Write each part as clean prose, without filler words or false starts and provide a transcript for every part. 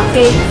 Okay?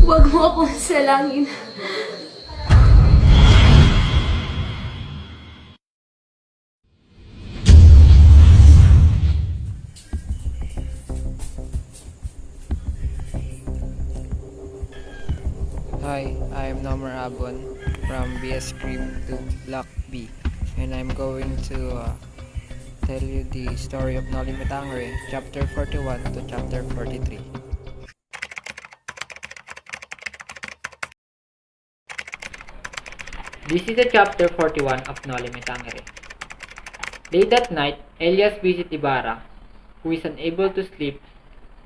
Huwag mo akong salangin. Hi, I'm Nomer Abon from BS Script to Block B, and I'm going to tell you the story of Noli Me Tangere, chapter 41 to chapter 43. This is the chapter 41 of Noli Me Tangere. Late that night, Elias visits Ibarra, who is unable to sleep,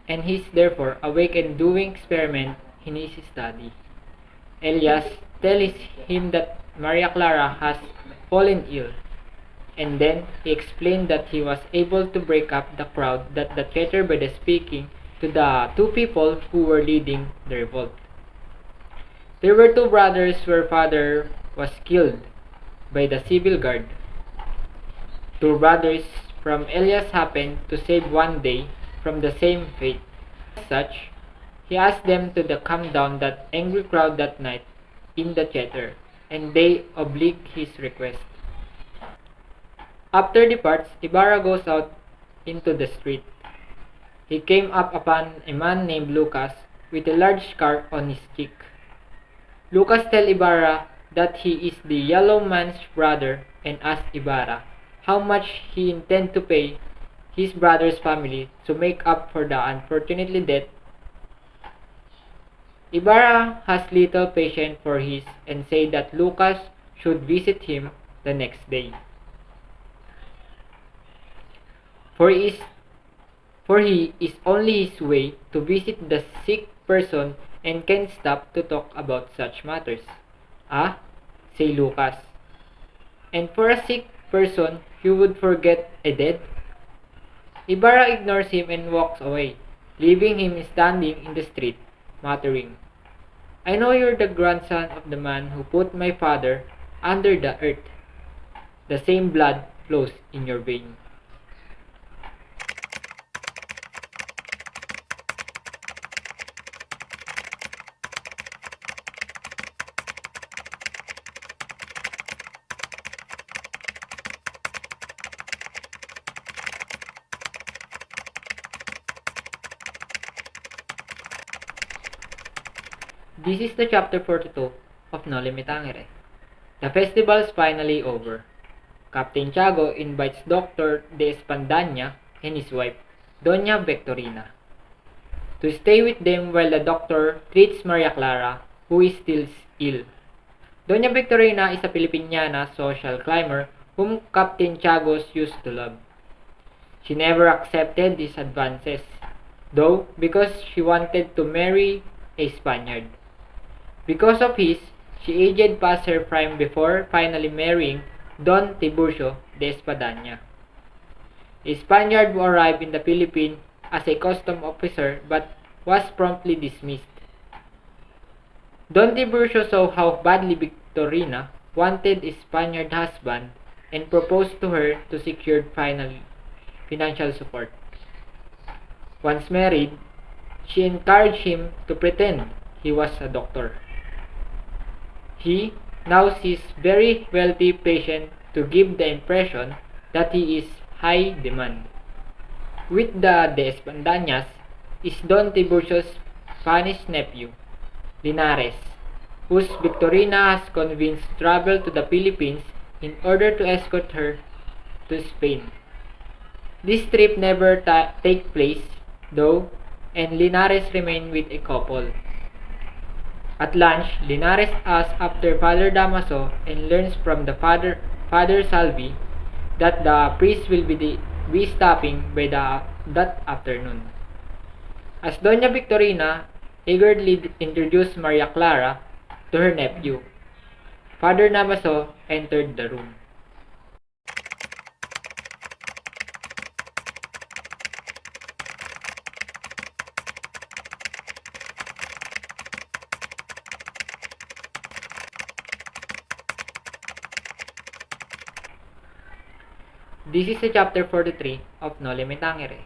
and he is therefore awake and doing experiment in his study. Elias tells him that Maria Clara has fallen ill, and then he explained that he was able to break up the crowd that the traitor by the speaking to the two people who were leading the revolt. There were two brothers where father was killed by the civil guard. Two brothers from Elias happened to save one day from the same fate. As such, he asked them to calm down that angry crowd that night in the theater, and they obliged his request. After departs, Ibarra goes out into the street. He came up upon a man named Lucas with a large scar on his cheek. Lucas tells Ibarra that he is the yellow man's brother and asks Ibarra how much he intends to pay his brother's family to make up for the unfortunately death. Ibarra has little patience for his and says that Lucas should visit him the next day. For he is only his way to visit the sick person and can't stop to talk about such matters. Ah, say Lucas. And for a sick person, you would forget a dead? Ibarra ignores him and walks away, leaving him standing in the street, muttering, I know you're the grandson of the man who put my father under the earth. The same blood flows in your veins. This is the chapter 42 of Noli Me Tangere. The festival is finally over. Captain Tiago invites Dr. de Espadaña and his wife, Doña Victorina, to stay with them while the doctor treats Maria Clara, who is still ill. Doña Victorina is a Filipiniana social climber whom Captain Tiago used to love. She never accepted his advances, though because she wanted to marry a Spaniard. Because of his, she aged past her prime before finally marrying Don Tiburcio de Espadaña, a Spaniard who arrived in the Philippines as a custom officer but was promptly dismissed. Don Tiburcio saw how badly Victorina wanted a Spaniard husband and proposed to her to secure financial support. Once married, she encouraged him to pretend he was a doctor. He now sees very wealthy patient to give the impression that he is high demand. With the De Espadañas is Don Tiburcio's Spanish nephew, Linares, whose Victorina has convinced to travel to the Philippines in order to escort her to Spain. This trip never take place, though, and Linares remained with a couple. At lunch, Linares asks after Father Damaso and learns from the Father Salvi that the priest will be be stopping by that afternoon. As Doña Victorina eagerly introduced Maria Clara to her nephew, Father Damaso entered the room. This is the chapter 43 of Noli Me Tangere.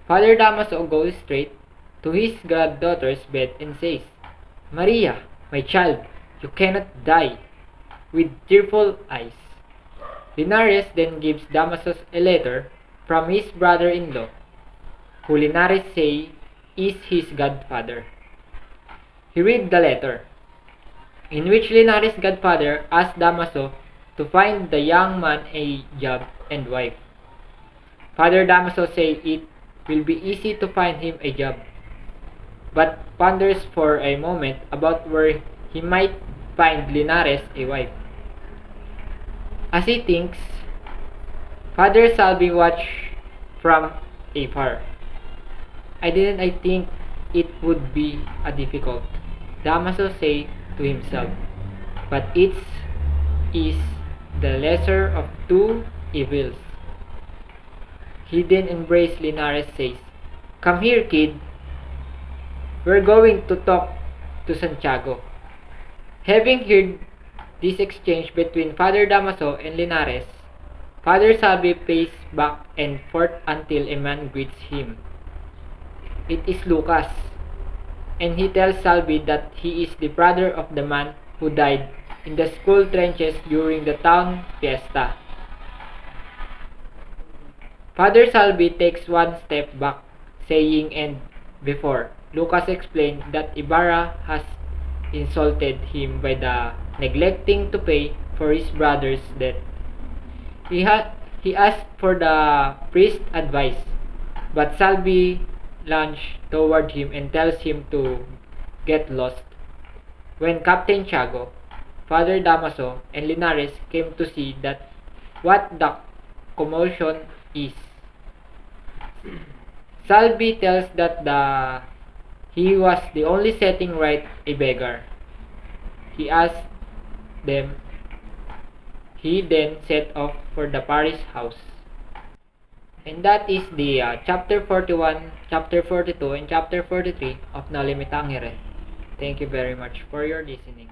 Father Damaso goes straight to his goddaughter's bed and says, "Maria, my child, you cannot die," with tearful eyes. Linares then gives Damaso a letter from his brother-in-law, who Linares say is his godfather. He read the letter, in which Linares' godfather asked Damaso to find the young man a job and wife. Father Damaso say it will be easy to find him a job, but ponders for a moment about where he might find Linares a wife. As he thinks, Father Salvi watch from afar. I think it would be a difficult, Damaso say to himself, but it is the lesser of two evils. He then embraced Linares says, "Come here, kid. We're going to talk to Santiago." Having heard this exchange between Father Damaso and Linares, Father Salvi paced back and forth until a man greets him. It is Lucas, and he tells Salvi that he is the brother of the man who died in the school trenches during the town fiesta. Father Salvi takes one step back, saying, and before, Lucas explained that Ibarra has insulted him by neglecting to pay for his brother's debt. He asked for the priest's advice, but Salvi lunges toward him and tells him to get lost. When Captain Tiago, Father Damaso, and Linares came to see that what the commotion is, Salvi tells that he was the only setting right a beggar. He asked them. He then set off for the parish house. And that is the chapter 41, chapter 42, and chapter 43 of Noli Me Tangere. Thank you very much for your listening.